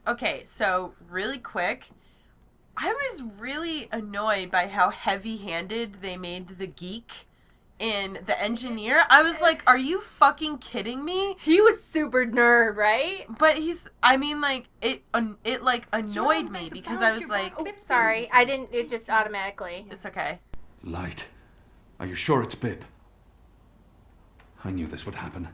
Okay, so really quick, I was really annoyed by how heavy-handed they made the geek in the engineer. I was like, are you fucking kidding me? He was super nerd, right? But it annoyed me because I was like... Oh, sorry. I didn't, it just automatically. It's okay. Light. Are you sure it's Bib? I knew this would happen.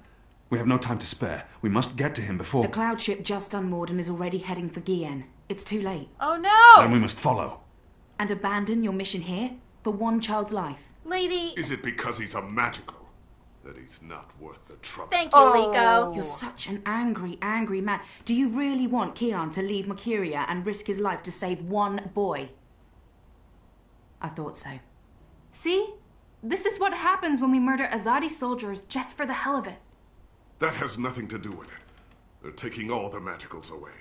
We have no time to spare. We must get to him before... The cloud ship just unmoored and is already heading for Kian. It's too late. Oh no! Then we must follow. And abandon your mission here for one child's life. Lady... Is it because he's a magical that he's not worth the trouble? Thank you, Liko. You're such an angry, angry man. Do you really want Kian to leave Mercuria and risk his life to save one boy? I thought so. See? This is what happens when we murder Azadi soldiers just for the hell of it. That has nothing to do with it. They're taking all the magicals away.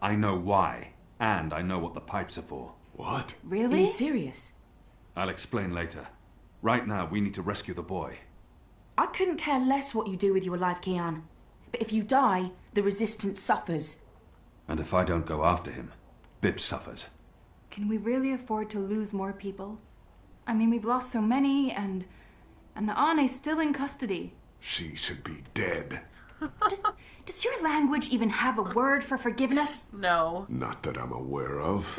I know why, and I know what the pipes are for. What? Are Really? you serious? I'll explain later. Right now, we need to rescue the boy. I couldn't care less what you do with your life, Kian. But if you die, the Resistance suffers. And if I don't go after him, Bib suffers. Can we really afford to lose more people? I mean, we've lost so many, and the Ane's still in custody. She should be dead. Does your language even have a word for forgiveness? No. Not that I'm aware of.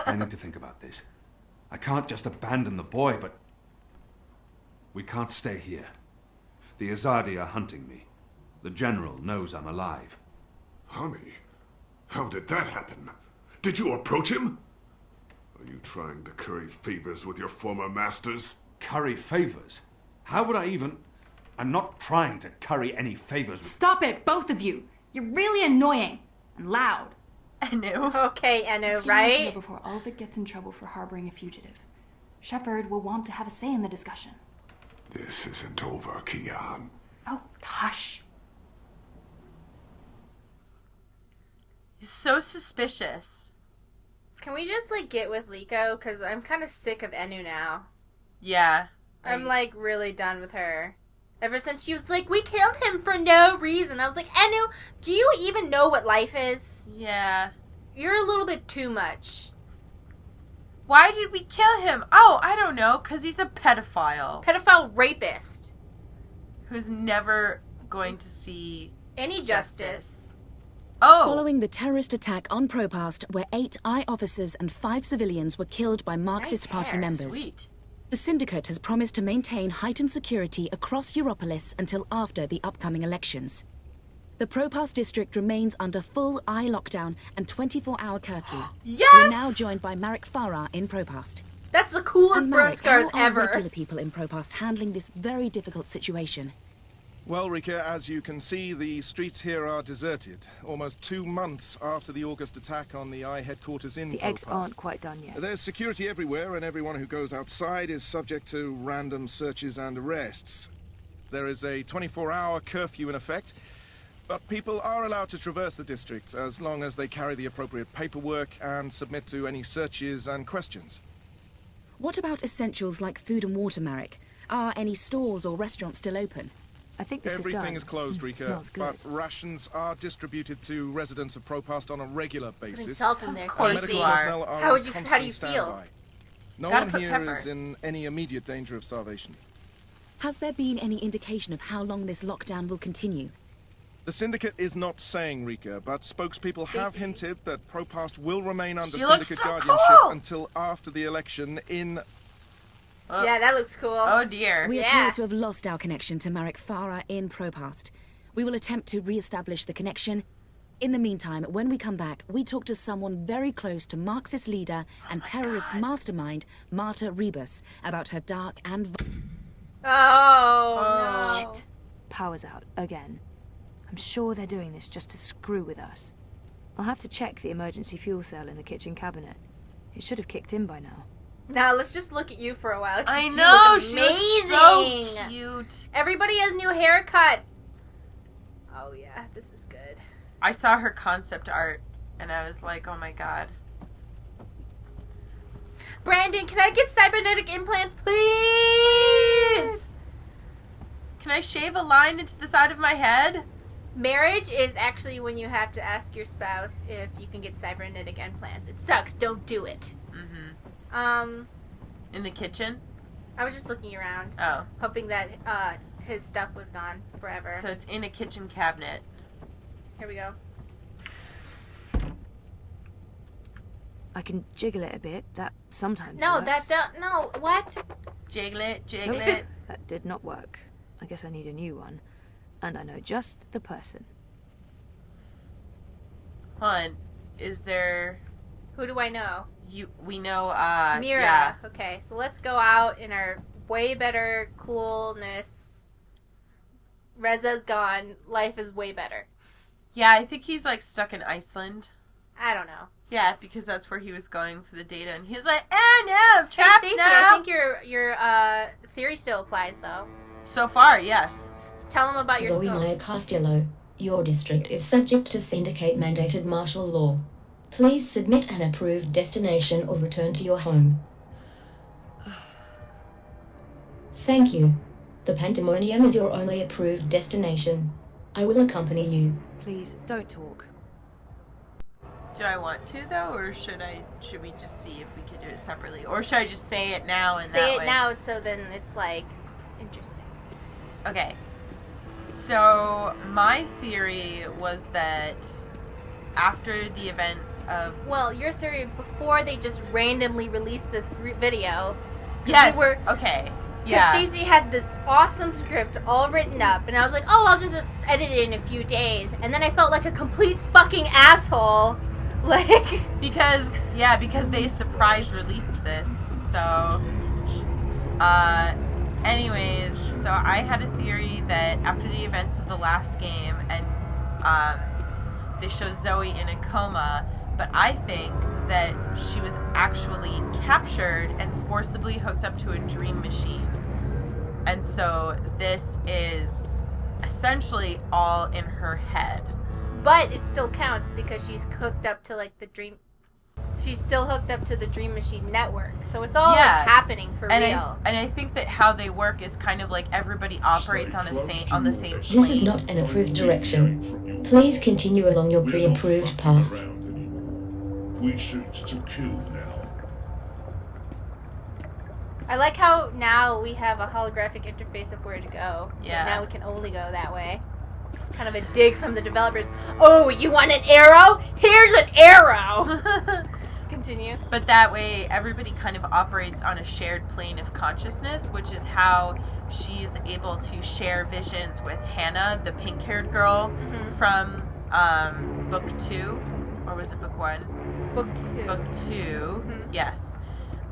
I need to think about this. I can't just abandon the boy, but... we can't stay here. The Azadi are hunting me. The General knows I'm alive. Honey, how did that happen? Did you approach him? Are you trying to curry favors with your former masters? Curry favors? How would I even... I'm not trying to curry any favors with... Stop it, both of you! You're really annoying and loud. Anu. Okay, Anu, Here right? before Ulvik gets in trouble for harboring a fugitive. Shepard will want to have a say in the discussion. This isn't over, Kian. Oh, hush. He's so suspicious. Can we just, get with Liko? Because I'm kind of sick of Anu now. Yeah. I'm, really done with her. Ever since she was like, we killed him for no reason. I was like, Anu, do you even know what life is? Yeah. You're a little bit too much. Why did we kill him? Oh, I don't know, because he's a pedophile. Pedophile rapist. Who's never going to see Any justice. Oh! Following the terrorist attack on Propast, where 8 I officers and 5 civilians were killed by Marxist Nice Party hair, members. Sweet. The Syndicate has promised to maintain heightened security across Europolis until after the upcoming elections. The Propast district remains under full eye lockdown and 24-hour curfew. Yes! We're now joined by Marek Farah in Propast. That's the coolest And burn Marek, scars how are ever. regular people in Propast handling this very difficult situation? Well, Rika, as you can see, the streets here are deserted. Almost 2 months after the August attack on the I headquarters in The eggs Propast. aren't quite done yet. There's security everywhere, and everyone who goes outside is subject to random searches and arrests. There is a 24-hour curfew in effect, but people are allowed to traverse the district as long as they carry the appropriate paperwork and submit to any searches and questions. What about essentials like food and water, Marek? Are any stores or restaurants still open? I think this Everything is is closed, Rika, Smells good. but rations are distributed to residents of Propast on a regular Put basis. salt in there, Of course Stacey. you Medical are. personnel are How on would you- how do you constant feel? standby. No Gotta one put here pepper. is in any immediate danger of starvation. Has there been any indication of how long this lockdown will continue? The Syndicate is not saying, Rika, but spokespeople have Stacey. hinted that Propast will remain under She looks Syndicate so guardianship cool! until after the election in... Yeah, that looks cool. Oh dear. We Yeah. appear to have lost our connection to Marek Farah in Propast. We will attempt to re-establish the connection. In the meantime, when we come back, we talk to someone very close to Marxist leader and terrorist mastermind Marta Rebus about her dark and... Oh, no. Shit. Power's out again. I'm sure they're doing this just to screw with us. I'll have to check the emergency fuel cell in the kitchen cabinet. It should have kicked in by now. Now let's just look at you for a while. 'cause I you know, look she amazing. looks so cute. Everybody has new haircuts. Oh yeah, this is good. I saw her concept art, and I was like, oh my god. Brandon, can I get cybernetic implants, please? Can I shave a line into the side of my head? Marriage is actually when you have to ask your spouse if you can get cybernetic implants. It sucks. Don't do it. Mm-hmm. In the kitchen? I was just looking around. Oh. Hoping that his stuff was gone forever. So it's in a kitchen cabinet. Here we go. I can jiggle it a bit. That sometimes No, works. no, what? Jiggle it, jiggle Nope. it. That did not work. I guess I need a new one. And I know just the person. Hold on. Is there... Who do I know? We know, Mira. Yeah. Okay, so let's go out in our way better coolness. Reza's gone. Life is way better. Yeah, I think he's, like, stuck in Iceland. I don't know. Yeah, because that's where he was going for the data, and he was like, "Oh no, I'm trapped Hey, Stacey, now." I think your theory still applies, though. So far, yes. Just tell them about your... Zoë Castillo, your district is subject to syndicate-mandated martial law. Please submit an approved destination or return to your home. Thank you. The Pandemonium is your only approved destination. I will accompany you. Please, don't talk. Do I want to, though, or should we just see if we can do it separately? Or should I just say it now and Say it now, so then it's, like, interesting. Okay. So, my theory was that after the events of... Well, your theory, before they just randomly released this video... Yes, okay. Yeah. Because Stacey had this awesome script all written up, and I was like, oh, I'll just edit it in a few days. And then I felt like a complete fucking asshole. Like... Because they surprise released this. So, anyways, so I had a theory that after the events of the last game, and, they show Zoe in a coma, but I think that she was actually captured and forcibly hooked up to a dream machine. And so this is essentially all in her head. But it still counts because she's hooked up to, like, the dream... She's still hooked up to the Dream Machine network. So it's all, like, happening for real. And I think that how they work is kind of like everybody operates on the same plane. This is not an approved direction. Please continue along your pre-approved path. We shoot to kill now. I like how now we have a holographic interface of where to go. Yeah. But now we can only go that way. It's kind of a dig from the developers. Oh, you want an arrow? Here's an arrow! Continue. But that way, everybody kind of operates on a shared plane of consciousness, which is how she's able to share visions with Hannah, the pink-haired girl from book 2. Or was it book 1? Book 2. Book 2, yes.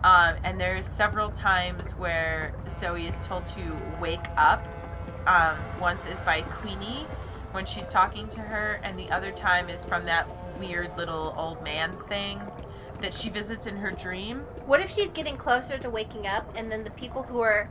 And there's several times where Zoe is told to wake up. Once is by Queenie when she's talking to her, and the other time is from that weird little old man thing that she visits in her dream. What if she's getting closer to waking up, and then the people who are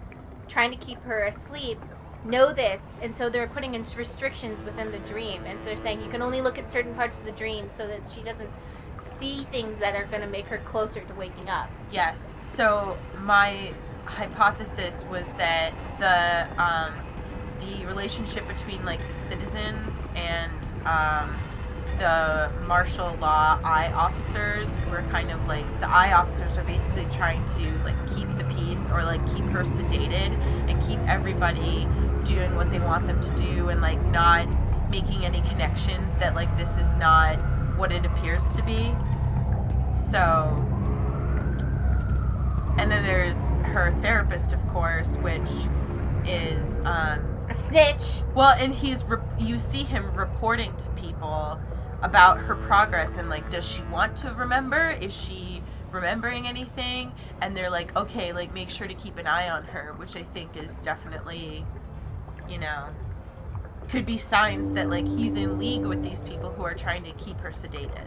trying to keep her asleep know this, and so they're putting in restrictions within the dream, and so they're saying you can only look at certain parts of the dream so that she doesn't see things that are going to make her closer to waking up. Yes. So my hypothesis was that the relationship between, like, the citizens and the martial law eye officers were kind of like, the eye officers are basically trying to, like, keep the peace, or, like, keep her sedated and keep everybody doing what they want them to do, and, like, not making any connections that, like, this is not what it appears to be. So, and then there's her therapist, of course, which is a snitch. Well, and you see him reporting to people about her progress, and, like, does she want to remember? Is she remembering anything? And they're like, okay, like, make sure to keep an eye on her, which I think is definitely, you know, could be signs that, like, he's in league with these people who are trying to keep her sedated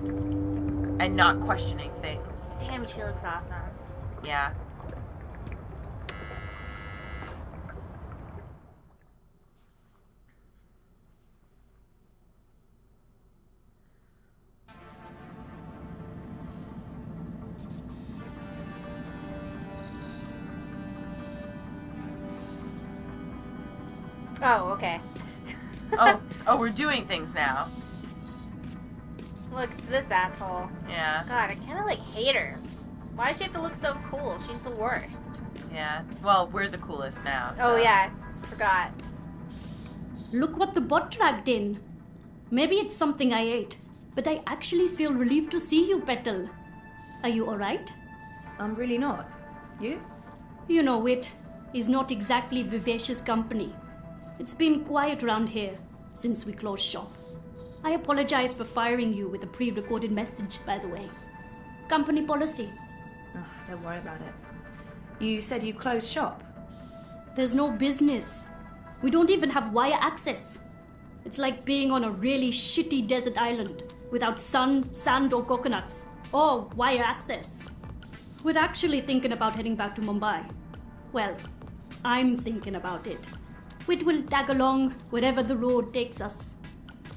and not questioning things. Damn, she looks awesome. Yeah. Oh, okay. Oh, we're doing things now. Look, it's this asshole. Yeah. God, I kind of like hate her. Why does she have to look so cool? She's the worst. Yeah. Well, we're the coolest now. So. Oh yeah, forgot. Look what the bot dragged in. Maybe it's something I ate, but I actually feel relieved to see you, Petal. Are you alright? I'm really not. You? You know, it is not exactly vivacious company. It's been quiet around here since we closed shop. I apologize for firing you with a pre-recorded message, by the way. Company policy. Oh, don't worry about it. You said you closed shop. There's no business. We don't even have wire access. It's like being on a really shitty desert island without sun, sand, or coconuts. Or wire access. We're actually thinking about heading back to Mumbai. Well, I'm thinking about it. Whit will tag along wherever the road takes us.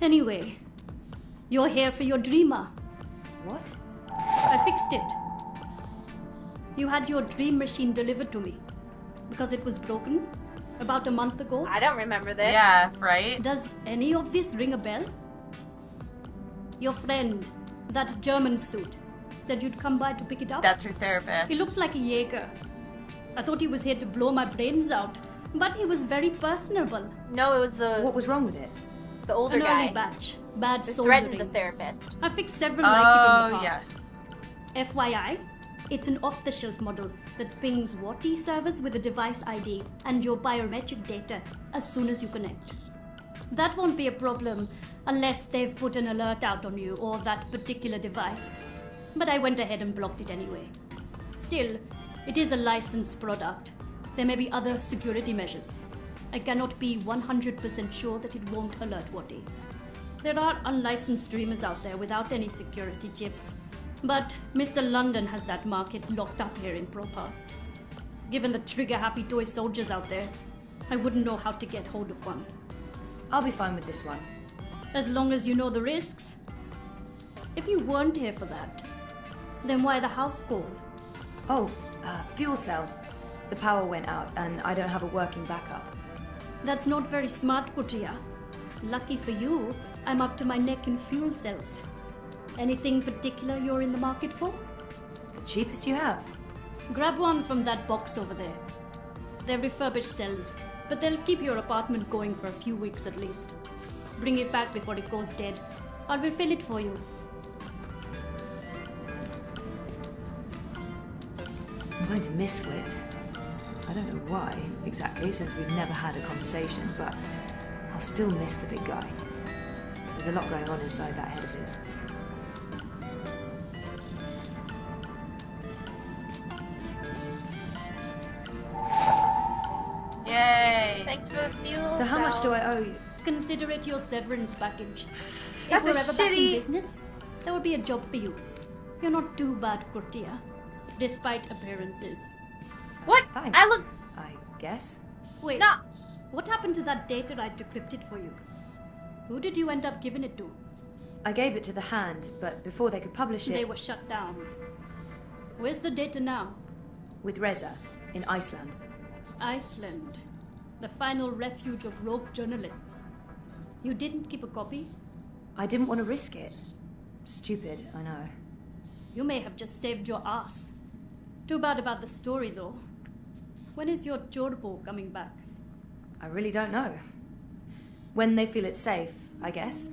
Anyway, you're here for your dreamer. What? I fixed it. You had your dream machine delivered to me because it was broken about a month ago. I don't remember this. Yeah, right? Does any of this ring a bell? Your friend, that German suit, said you'd come by to pick it up. That's her therapist. He looked like a Jaeger. I thought he was here to blow my brains out, but he was very personable. No, it was the... What was wrong with it? The older An guy. early batch. Bad Who soldering. threatened the therapist. I fixed several like it in the yes. past. FYI, it's an off-the-shelf model that pings WATI servers with a device ID and your biometric data as soon as you connect. That won't be a problem unless they've put an alert out on you or that particular device. But I went ahead and blocked it anyway. Still, it is a licensed product. There may be other security measures. I cannot be 100% sure that it won't alert WATI. There are unlicensed streamers out there without any security chips, but Mr. London has that market locked up here in ProPast. Given the trigger-happy toy soldiers out there, I wouldn't know how to get hold of one. I'll be fine with this one. As long as you know the risks. If you weren't here for that, then why the house call? Oh, fuel cell. The power went out and I don't have a working backup. That's not very smart, Kutriya. Lucky for you, I'm up to my neck in fuel cells. Anything particular you're in the market for? The cheapest you have. Grab one from that box over there. They're refurbished cells, but they'll keep your apartment going for a few weeks at least. Bring it back before it goes dead. I'll refill it for you. I'm going to miss Whit. I don't know why, exactly, since we've never had a conversation, but I'll still miss the big guy. There's a lot going on inside that head of his. Yay! Thanks for the fuel. So how much do I owe you? Consider it your severance package. That's if a we're ever back in shitty- business, there will be a job for you. You're not too bad, Kurtia, despite appearances. What? Thanks. I look... I guess. Wait, No. what happened to that data I decrypted for you? Who did you end up giving it to? I gave it to the Hand, but before they could publish it... They were shut down. Where's the data now? with Reza, in Iceland. Iceland. The final refuge of rogue journalists. You didn't keep a copy? I didn't want to risk it. Stupid, I know. You may have just saved your ass. Too bad about the story, though. When is your Chorbo coming back? I really don't know. When they feel it's safe, I guess.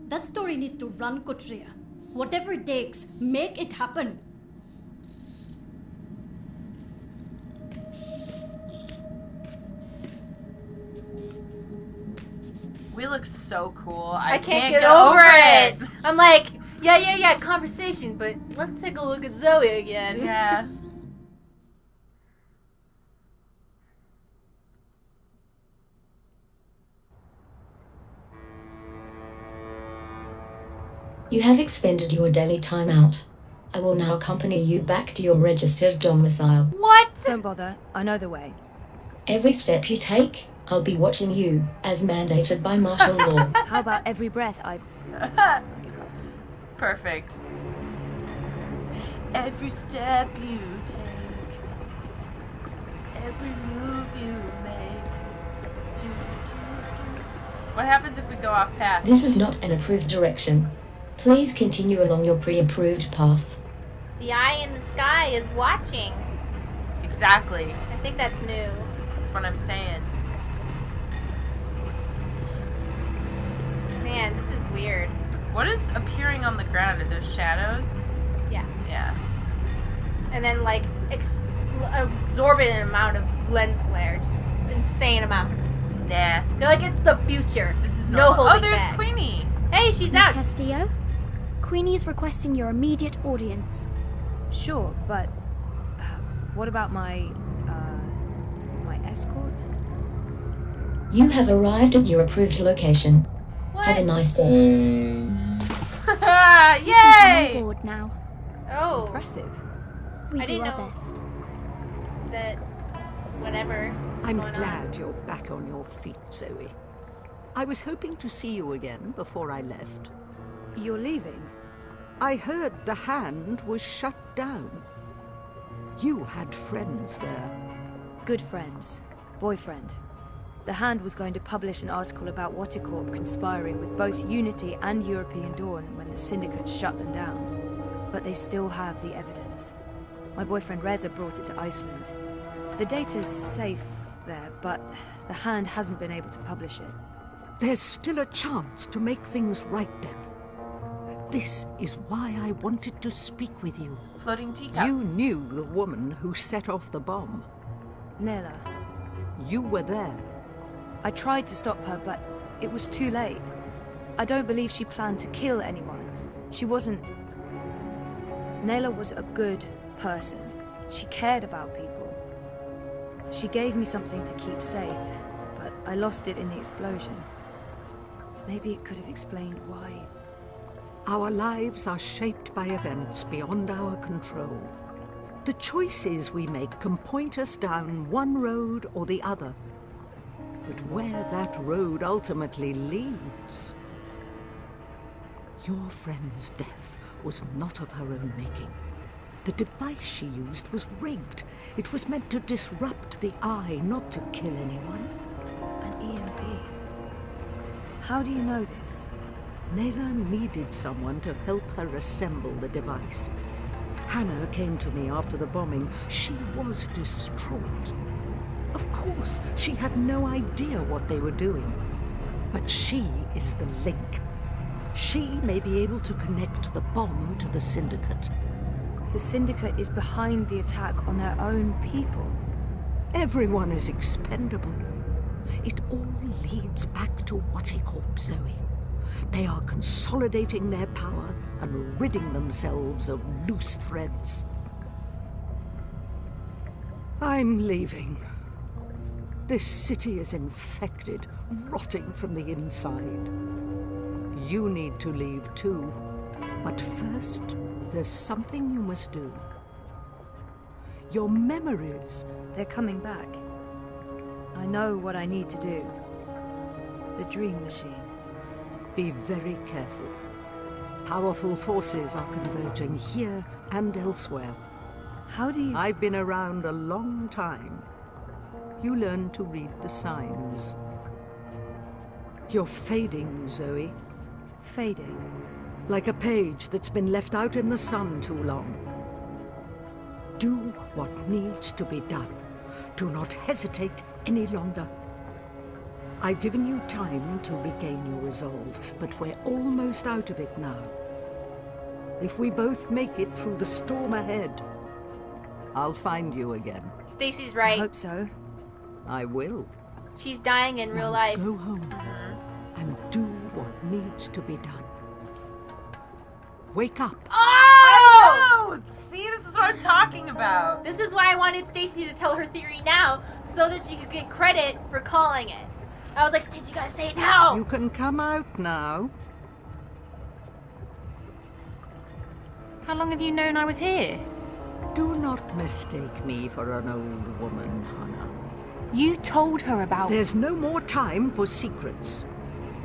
That story needs to run, Kotria. Whatever it takes, make it happen. We look so cool. I can't get over it. I'm like, yeah, conversation, but let's take a look at Zoe again. Yeah. You have expended your daily timeout. I will now accompany you back to your registered domicile. What? Don't bother. I know the way. Every step you take, I'll be watching you, as mandated by martial law. How about every breath I give up? Perfect. Every step you take, every move you make. What happens if we go off path? This is not an approved direction. Please continue along your pre-approved path. The eye in the sky is watching. Exactly. I think that's new. That's what I'm saying. Man, this is weird. What is appearing on the ground? Are those shadows? Yeah. Yeah. And then, like, exorbitant amount of lens flare. Just insane amounts. Nah. They're like, it's the future. This is no normal. holding Oh, there's back. Queenie. Hey, she's Miss out. Castillo? Queenie is requesting your immediate audience. Sure, but what about my escort? You have arrived at your approved location. What? Have a nice day. I'm Yay! on board now. Oh. Impressive. We I do didn't our know. best. That whatever is I'm going glad on. you're back on your feet, Zoe. I was hoping to see you again before I left. You're leaving? I heard the Hand was shut down. You had friends there. Good friends. Boyfriend. The Hand was going to publish an article about Watercorp conspiring with both Unity and European Dawn when the Syndicate shut them down. But they still have the evidence. My boyfriend Reza brought it to Iceland. The data's safe there, but the Hand hasn't been able to publish it. There's still a chance to make things right then. This is why I wanted to speak with you. Floating teacup. You knew the woman who set off the bomb. Nella. You were there. I tried to stop her, but it was too late. I don't believe she planned to kill anyone. She wasn't... Nella was a good person. She cared about people. She gave me something to keep safe, but I lost it in the explosion. Maybe it could have explained why. Our lives are shaped by events beyond our control. The choices we make can point us down one road or the other. But where that road ultimately leads... Your friend's death was not of her own making. The device she used was rigged. It was meant to disrupt the Eye, not to kill anyone. An EMP. How do you know this? Nella needed someone to help her assemble the device. Hannah came to me after the bombing. She was distraught. Of course, she had no idea what they were doing. But she is the link. She may be able to connect the bomb to the Syndicate. The Syndicate is behind the attack on their own people. Everyone is expendable. It all leads back to Watercorp, Zoe. They are consolidating their power and ridding themselves of loose threads. I'm leaving. This city is infected, rotting from the inside. You need to leave too. But first, there's something you must do. Your memories... They're coming back. I know what I need to do. The Dream Machine. Be very careful. Powerful forces are converging here and elsewhere. How do you... I've been around a long time. You learn to read the signs. You're fading, Zoe. Fading? Like a page that's been left out in the sun too long. Do what needs to be done. Do not hesitate any longer. I've given you time to regain your resolve, but we're almost out of it now. If we both make it through the storm ahead, I'll find you again. Stacy's right. I hope so. I will. She's dying in real life. Go home and do what needs to be done. Wake up. Oh! I know! See, this is what I'm talking about. This is why I wanted Stacy to tell her theory now, so that she could get credit for calling it. I was like, Stacy, you gotta say it now! You can come out now. How long have you known I was here? Do not mistake me for an old woman, Hannah. You told her about... There's no more time for secrets.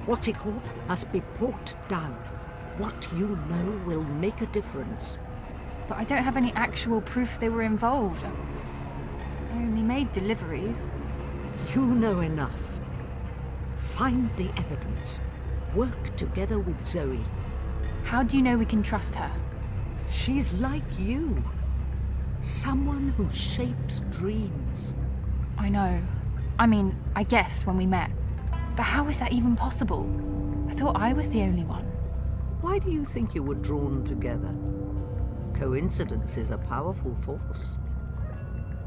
Watercorp must be brought down. What you know will make a difference. But I don't have any actual proof they were involved. I only made deliveries. You know enough. Find the evidence. Work together with Zoe. How do you know we can trust her? She's like you. Someone who shapes dreams. I know. I mean, I guessed when we met. But how is that even possible? I thought I was the only one. Why do you think you were drawn together? Coincidence is a powerful force.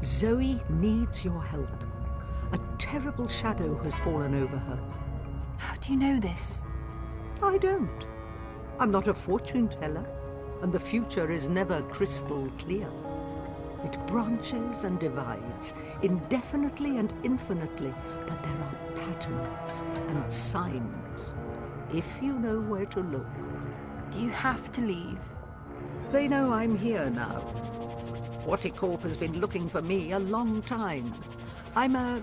Zoe needs your help. A terrible shadow has fallen over her. How do you know this? I don't. I'm not a fortune teller, and the future is never crystal clear. It branches and divides, indefinitely and infinitely, but there are patterns and signs, if you know where to look. Do you have to leave? They know I'm here now. Horticorp has been looking for me a long time. I'm a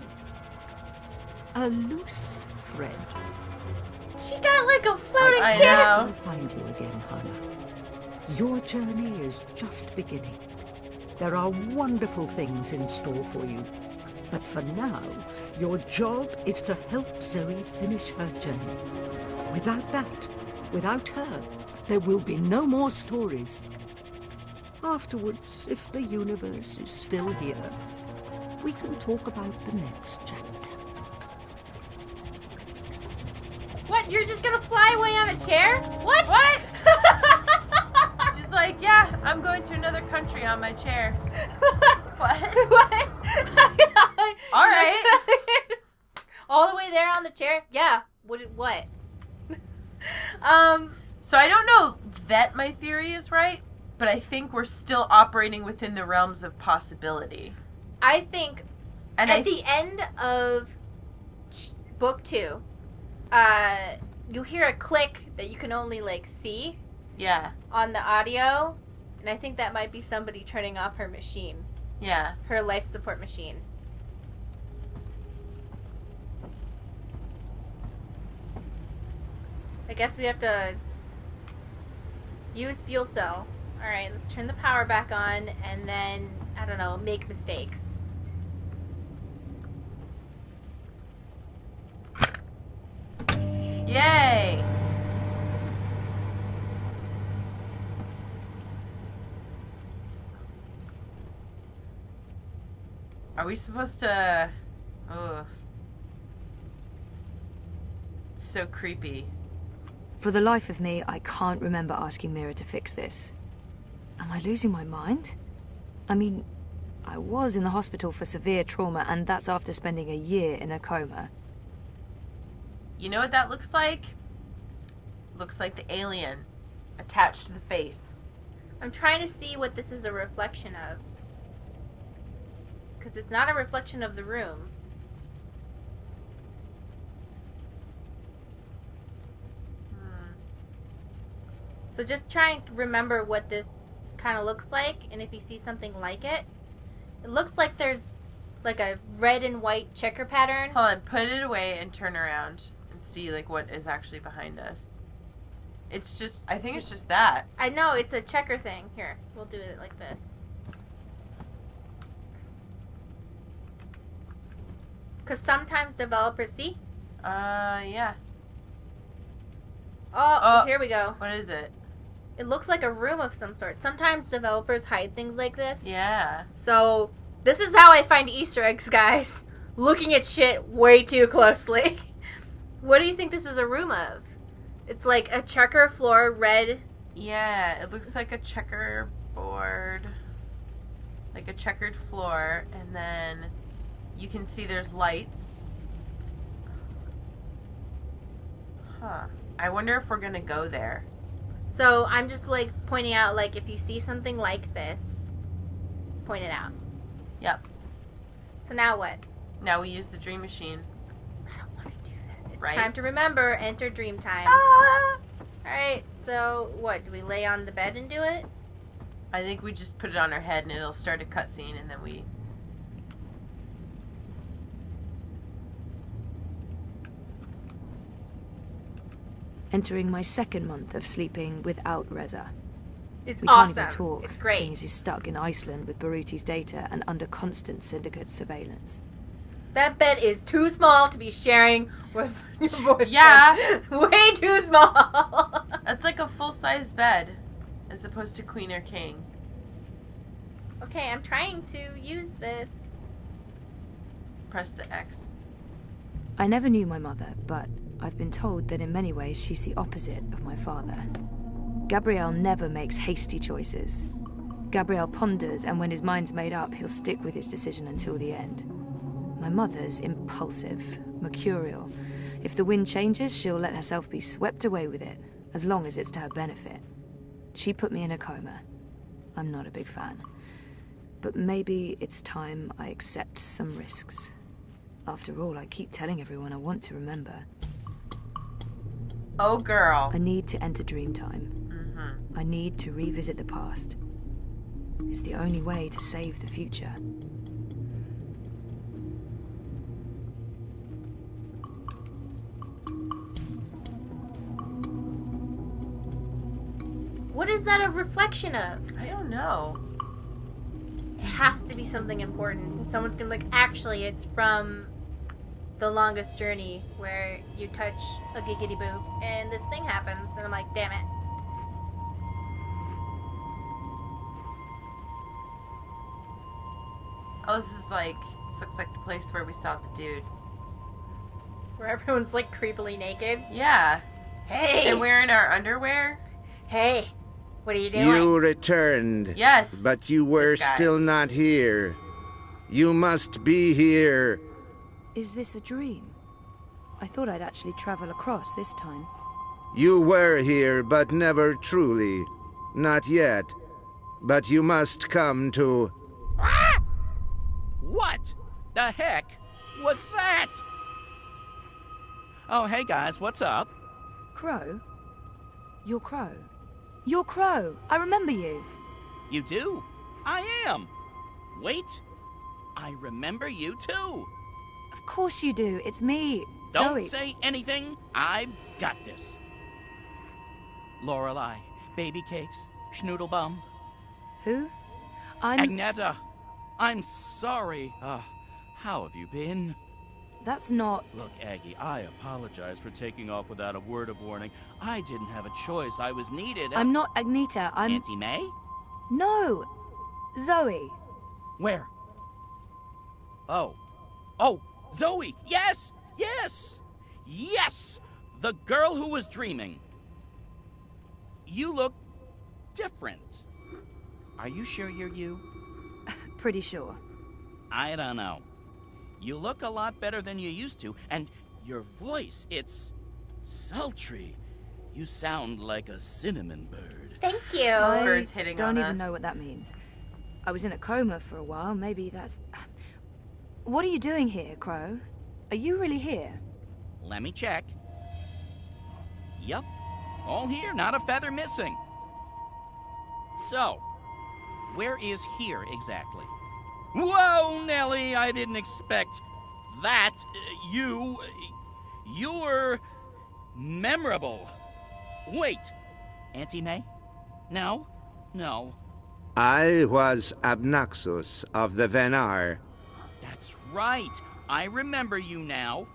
loose thread. She got like a floating I chair. know. I'll find you again, Hannah. Your journey is just beginning. There are wonderful things in store for you. But for now, your job is to help Zoe finish her journey. Without that, without her, there will be no more stories. Afterwards, if the universe is still here, we can talk about the next chapter. What? You're just gonna fly away on a chair? What? What? She's like, yeah, I'm going to another country on my chair. What? What? All right. All the way there on the chair? Yeah. What? So I don't know that my theory is right, but I think we're still operating within the realms of possibility. I think And at the end of book 2, you hear a click that you can only like see. Yeah. On the audio, and I think that might be somebody turning off her machine. Yeah. Her life support machine. I guess we have to use fuel cell. Alright, let's turn the power back on and then, I don't know, make mistakes. Yay! Are we supposed to... Ugh. It's so creepy. For the life of me, I can't remember asking Mira to fix this. Am I losing my mind? I mean, I was in the hospital for severe trauma, and that's after spending a year in a coma. You know what that looks like? Looks like the alien attached to the face. I'm trying to see what this is a reflection of. Because it's not a reflection of the room. So just try and remember what this kind of looks like, and if you see something like it. It looks like there's like a red and white checker pattern. Hold on, put it away and turn around and see like what is actually behind us. It's just, I think it's just that. I know, it's a checker thing. Here, we'll do it like this. Because sometimes developers see. Yeah. Oh, here we go. What is it? It looks like a room of some sort. Sometimes developers hide things like this. Yeah. So, this is how I find Easter eggs, guys. Looking at shit way too closely. What do you think this is a room of? It's like a checker floor, red. Yeah, it looks like a checkerboard. Like a checkered floor, and then you can see there's lights. Huh. I wonder if we're gonna go there. So I'm just like pointing out, like, if you see something like this, point it out. Yep. So now what? Now we use the dream machine. I don't want to do that. It's right? time to remember. Enter dream time. Ah! Alright, so what? Do we lay on the bed and do it? I think we just put it on our head and it'll start a cutscene and then we... Entering my second month of sleeping without Reza. It's we awesome. Can't even talk, it's great. Seeing as he's stuck in Iceland with Baruti's data and under constant syndicate surveillance. That bed is too small to be sharing with your boyfriend. Yeah. Way too small. That's like a full-size bed, as opposed to queen or king. Okay, I'm trying to use this. Press the X. I never knew my mother, but I've been told that in many ways she's the opposite of my father. Gabriel never makes hasty choices. Gabriel ponders, and when his mind's made up, he'll stick with his decision until the end. My mother's impulsive, mercurial. If the wind changes, she'll let herself be swept away with it, as long as it's to her benefit. She put me in a coma. I'm not a big fan. But maybe it's time I accept some risks. After all, I keep telling everyone I want to remember. Oh, girl. I need to enter Dreamtime. I need to revisit the past. It's the only way to save the future. What is that a reflection of? I don't know. It has to be something important. That someone's gonna be like, actually, it's from The Longest Journey, where you touch a giggity boob and this thing happens, and I'm like, damn it. Oh, this looks like the place where we saw the dude. Where everyone's like creepily naked. Yeah. Hey! And wearing our underwear. Hey! What are you doing? You returned. Yes. But you were still not here. You must be here. Is this a dream? I thought I'd actually travel across this time. You were here, but never truly. Not yet. But you must come to... Ah! What the heck was that? Oh, hey guys, what's up? Crow? You're Crow. You're Crow. I remember you. You do? I am. Wait. I remember you too. Of course you do. It's me, Don't Zoe. say anything. I've got this. Lorelei, baby cakes, schnoodlebum. Who? I'm... Agneta. I'm sorry. How have you been? That's not... Look, Aggie, I apologize for taking off without a word of warning. I didn't have a choice. I was needed. I'm not Agneta. I'm... Auntie May? No. Zoe. Where? Oh, Zoe! Yes! Yes! Yes! The girl who was dreaming. You look different. Are you sure you're you? Pretty sure. I don't know. You look a lot better than you used to, and your voice, it's sultry. You sound like a cinnamon bird. Thank you. I Birds hitting don't on even us. know what that means. I was in a coma for a while. Maybe that's... What are you doing here, Crow? Are you really here? Let me check. Yup. All here, not a feather missing. So, where is here exactly? Whoa, Nellie, I didn't expect that. You're memorable. Wait, Auntie May? No. I was Abnaxus of the Venar. That's right. I remember you now.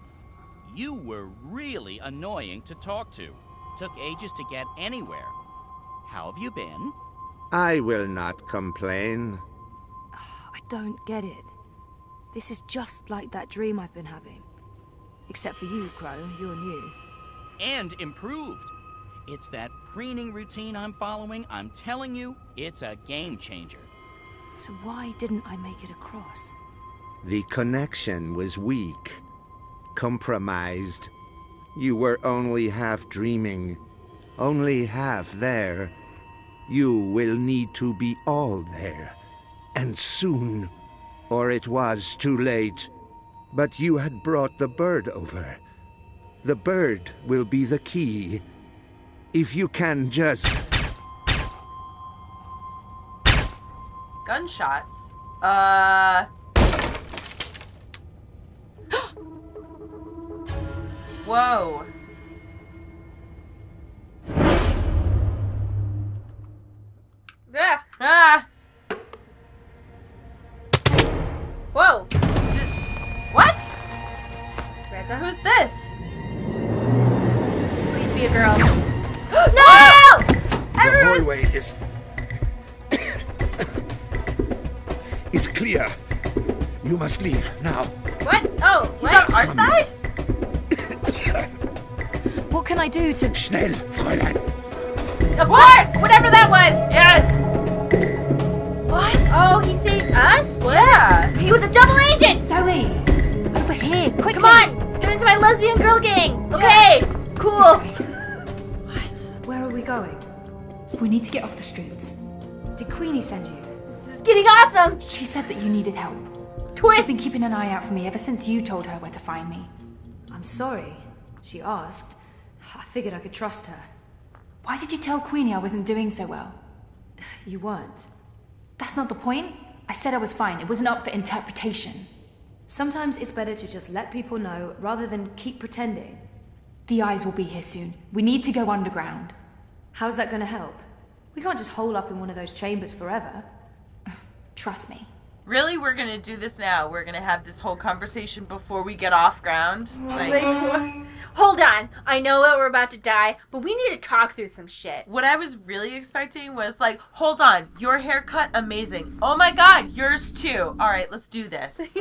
You were really annoying to talk to. Took ages to get anywhere. How have you been? I will not complain. I don't get it. This is just like that dream I've been having. Except for you, Crow. You're new. And improved. It's that preening routine I'm following. I'm telling you, it's a game changer. So why didn't I make it across? The connection was weak. Compromised. You were only half dreaming. Only half there. You will need to be all there. And soon. Or it was too late. But you had brought the bird over. The bird will be the key. If you can just... Gunshots? Whoa. Ah! Whoa! What? girl. No! The hallway is clear. You must leave now. What? Oh, He's on our side? What can I do to... Schnell, Fräulein. Of course! Whatever that was! Yes! What? Oh, he saved us? What? Yeah. He was a double agent! Zoe! Over here, quickly! Come on! Get into my lesbian girl gang! Okay! Cool! Where are we going? We need to get off the streets. Did Queenie send you? This is getting awesome! She said that you needed help. Twist! She's been keeping an eye out for me ever since you told her where to find me. I'm sorry. She asked. I figured I could trust her. Why did you tell Queenie I wasn't doing so well? You weren't. That's not the point. I said I was fine. It wasn't up for interpretation. Sometimes it's better to just let people know rather than keep pretending. The eyes will be here soon. We need to go underground. How's that going to help? We can't just hole up in one of those chambers forever. Trust me. Really? We're gonna do this now? We're gonna have this whole conversation before we get off ground? Hold on. I know that we're about to die, but we need to talk through some shit. What I was really expecting was like, hold on, your haircut, amazing. Oh my god, yours too. All right, let's do this.